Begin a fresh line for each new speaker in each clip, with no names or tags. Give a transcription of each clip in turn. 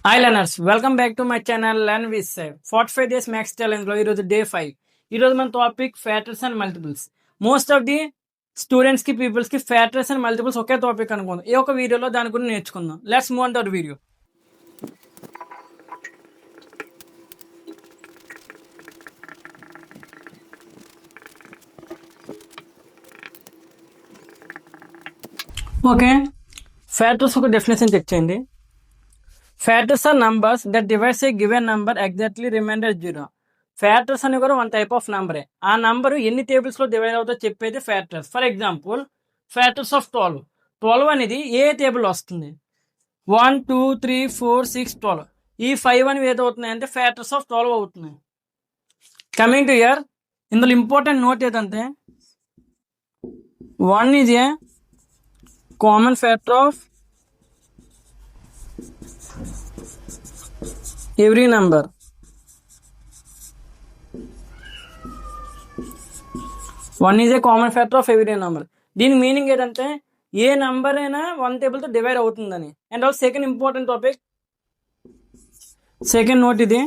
Hi learners, welcome back to my channel learn with save 45 days maths challenge లో ఈరోజు day 5. ఈరోజు మన topic factors and multiples. Most of the students కి peoples కి factors and multiples ఒకే topic అనుకుందాం. ఈ ఒక వీడియోలో దాని గురించి నేర్చుకుందాం. Let's move on to our video. Okay, factors ఒక డెఫినేషన్ చెక్ చేయండి. Factors are numbers that divides a given number exactly remainder 0. Factors అని కూడా వన్ టైప్ ఆఫ్ నంబరే. ఆ నంబర్ ఎన్ని టేబుల్స్ లో డివైడ్ అవుతుందో చెప్పేది factors. For example, factors of 12 అనేది ఏ టేబుల్ వస్తుంది? 1 2 3 4 6 12. ఈ 5 అనేవి ఏదవుతున్నాయి అంటే ఫ్యాక్టర్స్ ఆఫ్ 12 అవుతున్నాయి. కమింగ్ టు ఇయర్, ఇందులో ఇంపార్టెంట్ నోట్ ఏదంటే 1 is a common factor of every number. One is a common factor of every number. దీని మీనింగ్ ఏంటంటే ఏ నంబర్ అయినా వన్ టేబుల్ తో డివైడ్ అవుతుందని. And also second important topic, second note ఇది,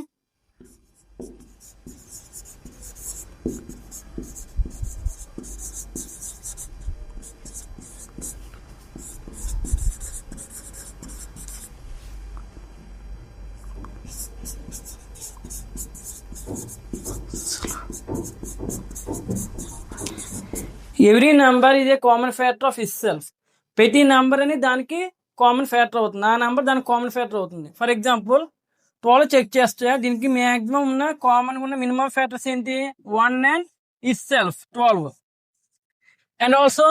every number is a common factor of itself. ప్రతి number అని దానికి కామన్ ఫ్యాక్టర్ అవుతుంది, ఆ నంబర్ దానికి కామన్ ఫ్యాక్టర్ అవుతుంది. ఫర్ ఎగ్జాంపుల్ 12 చెక్ చేస్తే దీనికి మ్యాక్సిమం ఉన్న కామన్ ఉన్న మినిమం ఫ్యాక్టర్స్ ఏంటి? 1 and it self 12. And also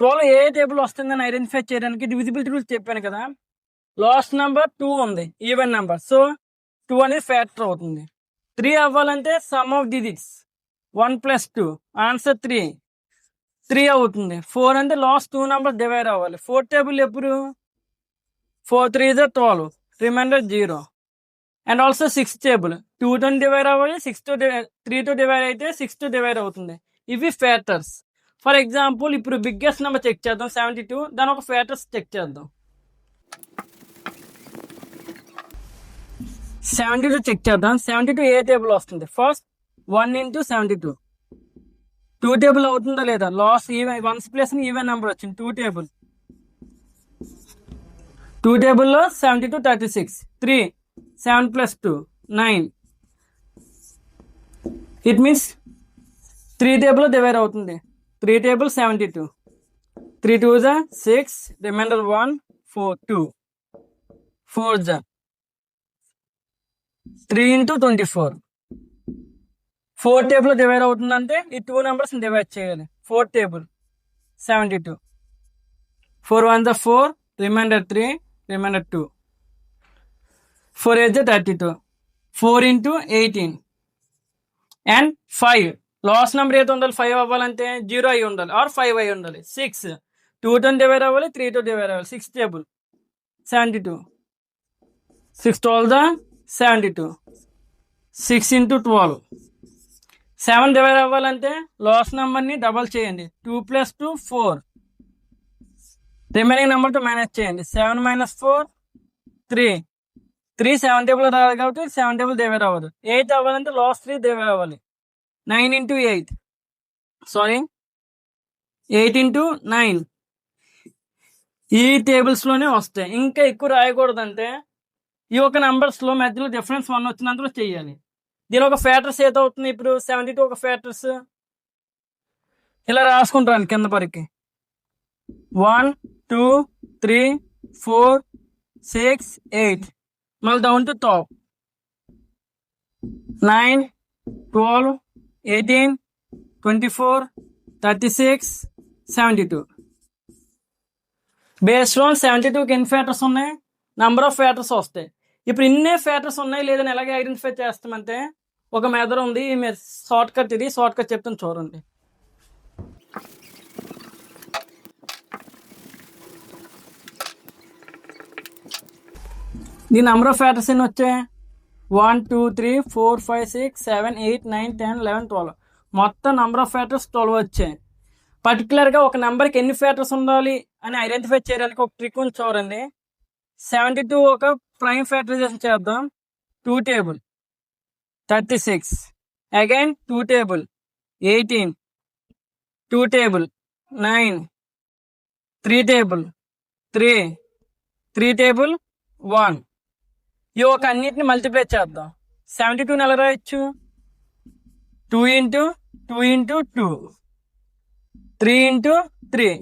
12 A table వస్తుందని ఐడెంటిఫై చేయడానికి డివిజిబిలిటీ రూల్స్ చెప్పాను కదా. లాస్ట్ నెంబర్ 2 ఉంది, ఈవెన్ నెంబర్, సో 2 అనేది ఫ్యాక్టర్ అవుతుంది. 3 అవ్వాలంటే సమ్ ఆఫ్ డిజిట్స్ 1 + 2, ఆన్సర్ 3 అవుతుంది. 4 అంటే లాస్ట్ 2 నెంబర్స్ డివైడ్ అవ్వాలి. 4 టేబుల్ ఎప్పుడు? 4 3 is 12, remainder 0. And also 6 table 2 తో డివైడ్ అవ్వాలి, 3 తో డివైడ్ అయితే 6 తో డివైడ్ అవుతుంది. ఇవి ఫ్యాక్టర్స్. ఫర్ ఎగ్జాంపుల్ ఇప్పుడు బిగ్గెస్ట్ నెంబర్ చెక్ చేద్దాం, 72. దాని ఒక ఫ్యాక్టర్స్ చెక్ చేద్దాం. 72 చెక్ చేద్దాం. 72 ఏ టేబుల్ వస్తుంది? ఫస్ట్ 1 × 72 2 టేబుల్ అవుతుందా లేదా? Last even ones place even number వచ్చింది. 2 టేబుల్, 2 టేబుల్లో 72 36. 3 7 + 2 9. ఇట్ మీన్స్ 3 టేబుల్ డివైడ్ అవుతుంది. 3 table 72. 3 2 is 6, remainder 1 4 2 4 is 3 × 24. 4 table divide అవుతుందంటే ఈ 2 నెంబర్స్ డివైడ్ చేయాలి. 4 table 72. 4 1 is 4, remainder 3, remainder 2. 4 8 is 32. 4 × 18. And 5 last number ఏది ఉండాలి? 5 అవ్వాలంటే 0 అయి ఉండాలి ఆర్ 5 అయి ఉండాలి. 6 2 తో డివైడ్ అవ్వాలి, 3 తో డివైడ్ అవ్వాలి. 6 టేబుల్ 72. 6 12 is 72. 6 × 12. 7 డివైడ్ అవ్వాలంటే లాస్ట్ నెంబర్ని డబల్ చేయండి. 2 + 2 4. రిమైనింగ్ నెంబర్తో మేనేజ్ చేయండి. 7 - 4 3. 3 7 టేబుల్ రావాలి కాబట్టి 7 టేబుల్ డివైడ్ అవ్వదు. 8 అవ్వాలంటే లాస్ట్ 3 డివైడ్ అవ్వాలి. 9 × 8, సారీ 8 × 9. ఈ టేబుల్స్లోనే వస్తాయి. ఇంకా ఎక్కువ రాయకూడదంటే ఈ ఒక నెంబర్స్లో మధ్యలో డిఫరెన్స్ 1 వచ్చినందులో చెయ్యాలి. దీని ఒక ఫ్యాక్టర్స్ ఏదవుతుంది? ఇప్పుడు 72 ఒక ఫ్యాక్టర్స్ ఇలా రాసుకుంటాను కింద పరికి. 1 2 3 4 6 8. మళ్ళీ down to top 9 12 18 24 36 72. Based on 72కి ఎన్ని ఫ్యాక్టర్స్ ఉన్నాయి? నంబర్ ఆఫ్ ఫ్యాక్టర్స్ వస్తాయి. ఇప్పుడు ఇన్నే ఫ్యాక్టర్స్ ఉన్నాయి లేదని ఎలాగే ఐడెంటిఫై చేస్తామంటే ఒక మెథడ్ ఉంది. ఈ షార్ట్ కట్, ఇది షార్ట్ కట్ చెప్తాను చూడండి. ఈ నెంబర్ ఆఫ్ ఫ్యాక్టర్స్ ఎన్ని వచ్చాయి? 1 2 3 4 5 6 7 8 9 10 11 12. మొత్తం నెంబర్ ఆఫ్ ఫ్యాక్టర్స్ 12 వచ్చాయి. పర్టికులర్గా ఒక నెంబర్కి ఎన్ని ఫ్యాక్టర్స్ ఉండాలి అని ఐడెంటిఫై చేయడానికి ఒక ట్రిక్ ఉంది చూడండి. 72 ఒక ప్రైమ్ ఫ్యాక్టరైజేషన్ చేద్దాం. 2 table 36, again 2 table 18, 2 table 9, 3 table 3, 3 table 1. ఈ ఒక అన్నిటిని మల్టిప్లై చేద్దాం. 72 ఎలా రాయొచ్చు? 2 ఇంటూ 2 ఇంటూ 2, 3 ఇంటూ 3.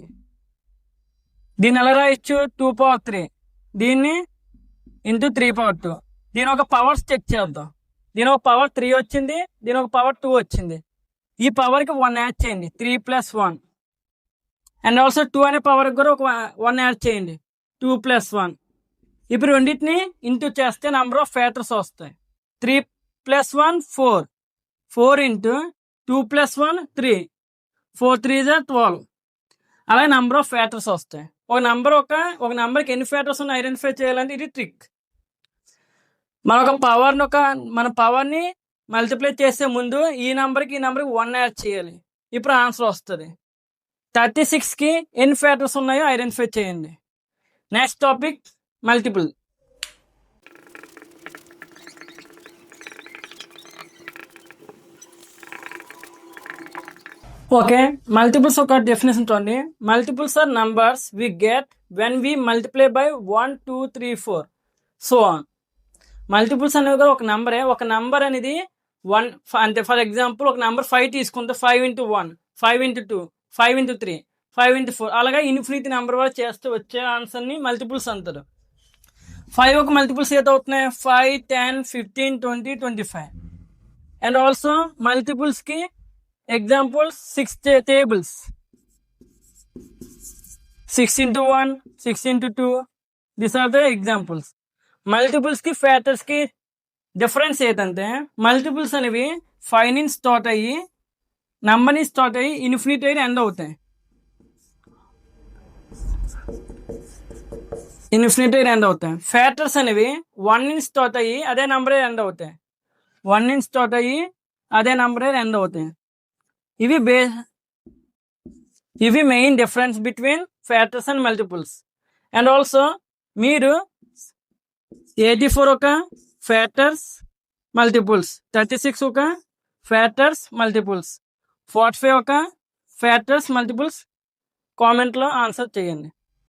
దీన్ని ఎలా రాయొచ్చు? 2 పవర్ 3. దీన్ని ఇంటూ 3 పవర్ 2. దీని ఒక పవర్స్ చెక్ చేద్దాం. దీని ఒక పవర్ 3 వచ్చింది, దీని ఒక పవర్ 2 వచ్చింది. ఈ పవర్కి 1 యాడ్ చేయండి, 3 + 1. అండ్ ఆల్సో 2 అనే పవర్కి కూడా ఒక 1 యాడ్ చేయండి, 2 + 1. ఇప్పుడు రెండింటిని ఇంటూ చేస్తే నంబర్ ఆఫ్ ఫ్యాక్టర్స్ వస్తాయి. 3 + 1 4, 4 ఇంటూ 2 + 1 3, 4 3 = 12. అలాగే నంబర్ ఆఫ్ ఫ్యాక్టర్స్ వస్తాయి. ఒక నంబర్కి ఎన్ని ఫ్యాక్టర్స్ ఉన్నాయి ఐడెంటిఫై చేయాలంటే ఇది ట్రిక్. మన పవర్ని మల్టిప్లై చేసే ముందు ఈ నంబర్కి 1 యాడ్ చేయాలి. ఇప్పుడు ఆన్సర్ వస్తుంది. 36కి ఎన్ని ఫ్యాక్టర్స్ ఉన్నాయో ఐడెంటిఫై చేయండి. Next topic multiple. Okay, multiples ఒక డెఫినేషన్ చూడండి. Multiples are numbers we get when we multiply by 1 2 3 4 so on. Multiples అనేది కూడా ఒక నంబరే. ఒక నంబర్ అనేది 1 అంటే ఫర్ ఎగ్జాంపుల్ ఒక నంబర్ 5 తీసుకుంటే 5 × 1, 5 × 2, 5 × 3, 5 × 4 అలాగా ఇన్ఫినిటీ నెంబర్ వరకు చేస్తే వచ్చే ఆన్సర్ని మల్టిపుల్స్ అంటారు. 5 ఒక మల్టిపుల్స్ ఏదో అవుతున్నాయి, 5 10 15 20 25. అండ్ ఆల్సో మల్టిపుల్స్కి examples 6 tables, 6 × 1, 6 × 2. These are the examples. మల్టిపుల్స్కి ఫ్యాక్టర్స్కి డిఫరెన్స్ ఏంటంటే మల్టిపుల్స్ అనేవి 5 నుంచి స్టార్ట్ అయ్యి నంబర్ నుంచి స్టార్ట్ అయ్యి ఇన్ఫినిటీ అయ్యి ఎండ్ అవుతాయి. ఫ్యాక్టర్స్ అనేవి 1 నుంచి స్టార్ట్ అయ్యి అదే నంబరే ఎండ్ అవుతాయి. 1 నుంచి స్టార్ట్ అయ్యి అదే నంబరే ఎండ్ అవుతాయి. ఇవి main difference between factors and multiples. And also మీరు 84 ఒక ఫ్యాక్టర్స్ మల్టిపుల్స్, 36 ఒక ఫ్యాక్టర్స్ మల్టిపుల్స్, 45 ఒక ఫ్యాక్టర్స్ మల్టిపుల్స్ కామెంట్లో ఆన్సర్ చేయండి.